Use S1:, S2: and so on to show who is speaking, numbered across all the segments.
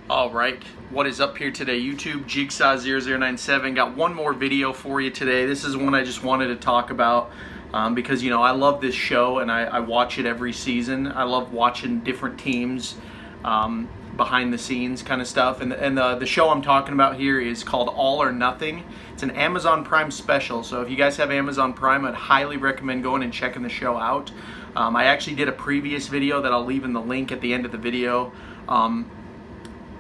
S1: All right, what is up here today? YouTube, Jigsaw0097. Got one more video for you today. This is one I just wanted to talk about because, you know, I love this show and I watch it every season. I love watching different teams, behind the scenes kind of stuff. And the show I'm talking about here is called All or Nothing. It's an Amazon Prime special. So if you guys have Amazon Prime, I'd highly recommend going and checking the show out. I actually did a previous video that I'll leave in the link at the end of the video.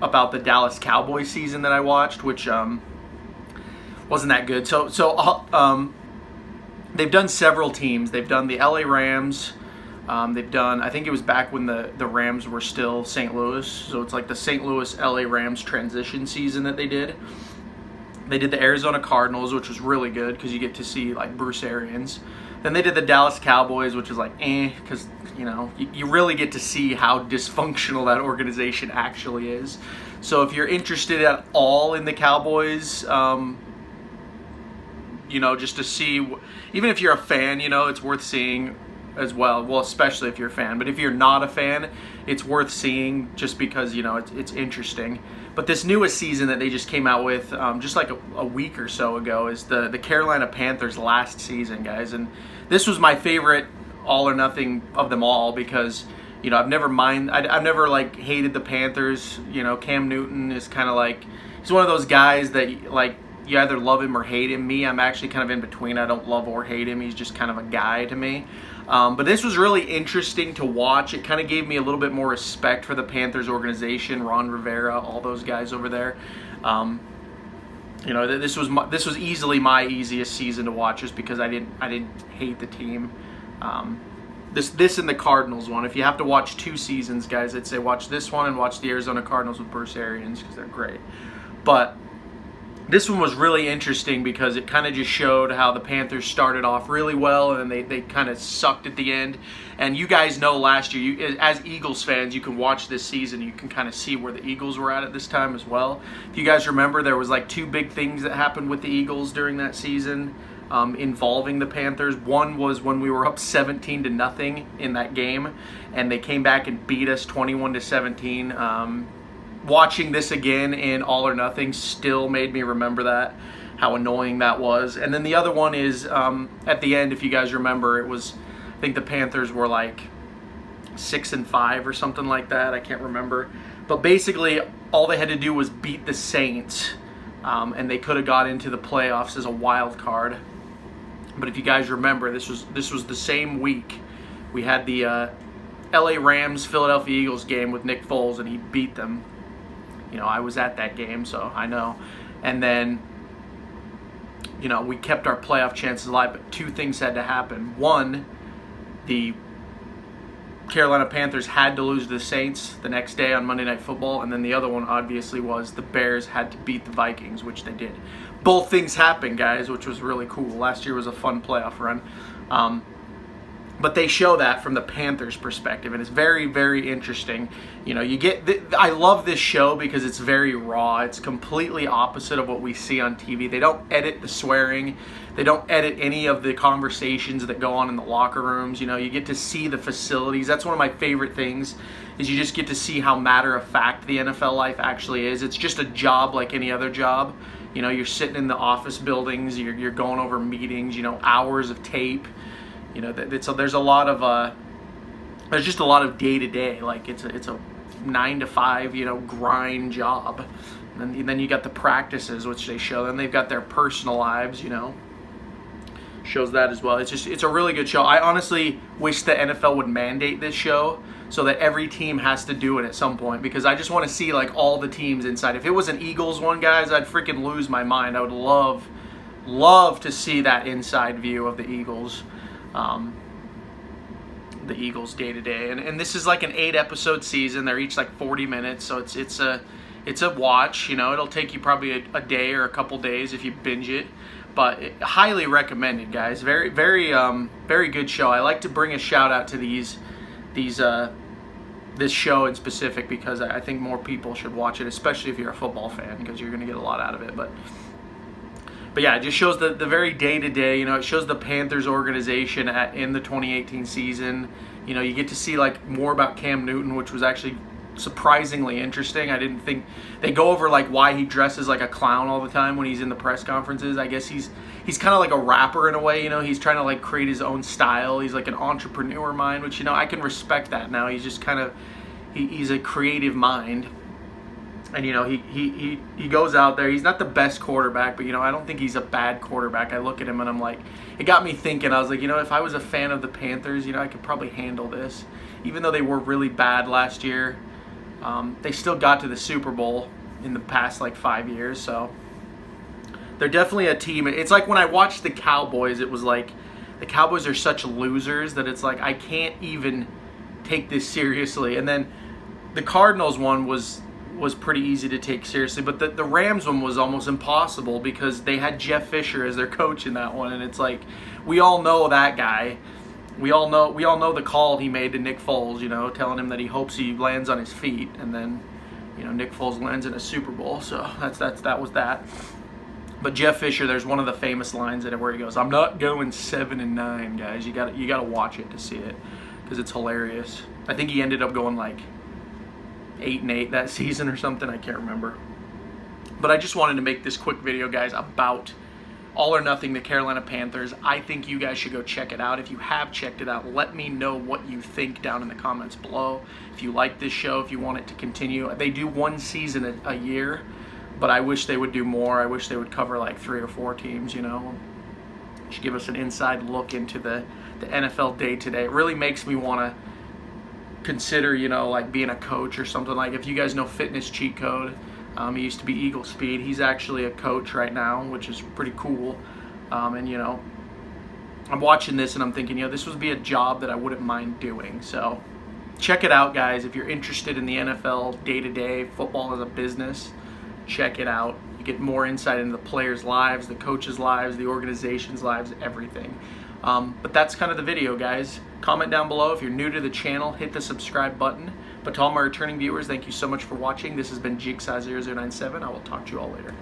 S1: About the Dallas Cowboys season that I watched, which wasn't that good. So they've done several teams. They've done the LA Rams. They've done, I think it was back when the Rams were still St. Louis. So it's like the St. Louis LA Rams transition season that they did. They did the Arizona Cardinals, which was really good because you get to see like Bruce Arians. Then they did the Dallas Cowboys, which is like because you know you really get to see how dysfunctional that organization actually is. So if you're interested at all in the Cowboys, you know, just to see, even if you're a fan, you know, it's worth seeing as well. Well, especially if you're a fan. But if you're not a fan, it's worth seeing just because, you know, it's interesting. But this newest season that they just came out with just like a week or so ago is the Carolina Panthers last season, guys. And this was my favorite All or Nothing of them all because, you know, I've never like hated the Panthers. You know, Cam Newton is kind of like, he's one of those guys that like you either love him or hate him. Me, I'm actually kind of in between. I don't love or hate him. He's just kind of a guy to me. But this was really interesting to watch. It kind of gave me a little bit more respect for the Panthers organization, Ron Rivera, all those guys over there. You know, this was easily my easiest season to watch, just because I didn't hate the team. This and the Cardinals one. If you have to watch two seasons, guys, I'd say watch this one and watch the Arizona Cardinals with Bruce Arians because they're great. But this one was really interesting because it kind of just showed how the Panthers started off really well and then they kind of sucked at the end. And you guys know last year, as Eagles fans, you can watch this season. You can kind of see where the Eagles were at this time as well. If you guys remember, there was like two big things that happened with the Eagles during that season involving the Panthers. One was when we were up 17-0 in that game and they came back and beat us 21-17. Watching this again in All or Nothing still made me remember that, how annoying that was. And then the other one is at the end, if you guys remember, it was, I think the Panthers were like 6-5 or something like that. I can't remember. But basically, all they had to do was beat the Saints, and they could have got into the playoffs as a wild card. But if you guys remember, this was the same week. We had the LA Rams Philadelphia Eagles game with Nick Foles, and he beat them. You know, I was at that game, so I know. And then, you know, we kept our playoff chances alive, but two things had to happen. One, the Carolina Panthers had to lose to the Saints the next day on Monday Night Football, and then the other one, obviously, was the Bears had to beat the Vikings, which they did. Both things happened, guys, which was really cool. Last year was a fun playoff run. But they show that from the Panthers' perspective, and it's very, very interesting. You know, I love this show because it's very raw. It's completely opposite of what we see on TV. They don't edit the swearing. They don't edit any of the conversations that go on in the locker rooms. You know, you get to see the facilities. That's one of my favorite things, is you just get to see how matter-of-fact the NFL life actually is. It's just a job like any other job. You know, you're sitting in the office buildings. You're going over meetings, you know, hours of tape. You know, there's a lot of there's just a lot of day to day. Like it's a 9 to 5, you know, grind job. And then you got the practices, which they show. Then they've got their personal lives, you know, shows that as well. It's a really good show. I honestly wish the NFL would mandate this show so that every team has to do it at some point, because I just want to see like all the teams inside. If it was an Eagles one, guys, I'd freaking lose my mind. I would love to see that inside view of the Eagles. The Eagles day to day, and this is like an 8-episode season. They're each like 40 minutes, so it's a watch. You know, it'll take you probably a day or a couple days if you binge it, but highly recommended, guys. Very very good show. I like to bring a shout out to this show in specific because I think more people should watch it, especially if you're a football fan, because you're going to get a lot out of it. But yeah, it just shows the very day-to-day, you know, it shows the Panthers organization in the 2018 season. You know, you get to see like more about Cam Newton, which was actually surprisingly interesting. I didn't think they go over like why he dresses like a clown all the time when he's in the press conferences. I guess he's kind of like a rapper in a way, you know. He's trying to like create his own style. He's like an entrepreneur mind, which, you know, I can respect that now. He's just kind of he's a creative mind. And, you know, he goes out there. He's not the best quarterback, but, you know, I don't think he's a bad quarterback. I look at him and I'm like, it got me thinking. I was like, you know, if I was a fan of the Panthers, you know, I could probably handle this. Even though they were really bad last year, they still got to the Super Bowl in the past, like, 5 years. So they're definitely a team. It's like when I watched the Cowboys, it was like the Cowboys are such losers that it's like I can't even take this seriously. And then the Cardinals one was pretty easy to take seriously, but the Rams one was almost impossible because they had Jeff Fisher as their coach in that one, and it's like we all know that guy. We all know the call he made to Nick Foles, you know, telling him that he hopes he lands on his feet, and then, you know, Nick Foles lands in a Super Bowl. So that was that. But Jeff Fisher, there's one of the famous lines in it where he goes, "I'm not going 7-9, guys. You got to watch it to see it because it's hilarious." I think he ended up going like 8-8 that season or something. I can't remember. But I just wanted to make this quick video, guys, about All or Nothing, the Carolina Panthers. I think you guys should go check it out. If you have checked it out, let me know what you think down in the comments below. If you like this show, if you want it to continue. They do one season a year, but I wish they would do more. I wish they would cover like 3 or 4 teams, you know. It should give us an inside look into the NFL day-to-day. It really makes me want to consider, you know, like being a coach or something. Like if you guys know Fitness Cheat Code, he used to be Eagle Speed. He's actually a coach right now, which is pretty cool. And, you know, I'm watching this and I'm thinking, you know, this would be a job that I wouldn't mind doing. So check it out, guys. If you're interested in the NFL day-to-day, football as a business, check it out. You get more insight into the players' lives, the coaches' lives, the organization's lives, everything. But that's kind of the video, guys. Comment down below. If you're new to the channel, hit the subscribe button. But to all my returning viewers, thank you so much for watching. This has been Jigsaw0097. I will talk to you all later.